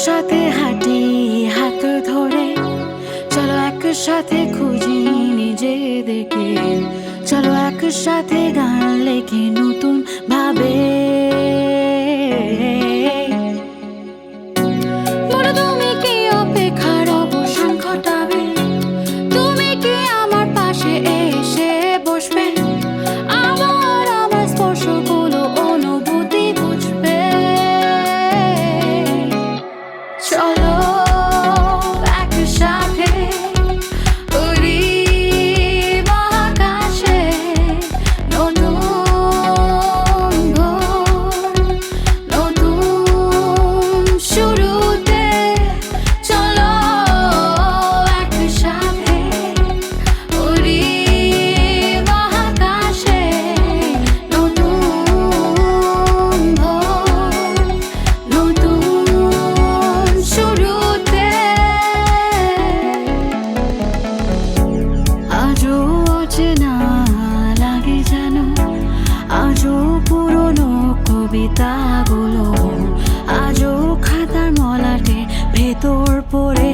সাথে হাঁটি হাত ধরে, চলো একসাথে খুঁজি নিজেদেরকে, চলো একসাথে গান লেখি নতুন ভাবে। বলো তুমি কি অপেক্ষার অবসান ঘটাবে? তুমি কি আমার পাশে এসে বসবে? আমার স্পর্শগুলো অনুভূতি বুঝবে। চলো একসাথে উড়ি মহাকাশে, নতুন ভোর, নতুন শুরুতে। চলো একসাথে উড়ি মহাকাশে, নতুন ভোর, নতুন শুরুতে। আজও অচেনা লাগে যেন, আজও পুরনো কবিতাগুলো, আজও খাতার মলাটে ভেতর পড়ে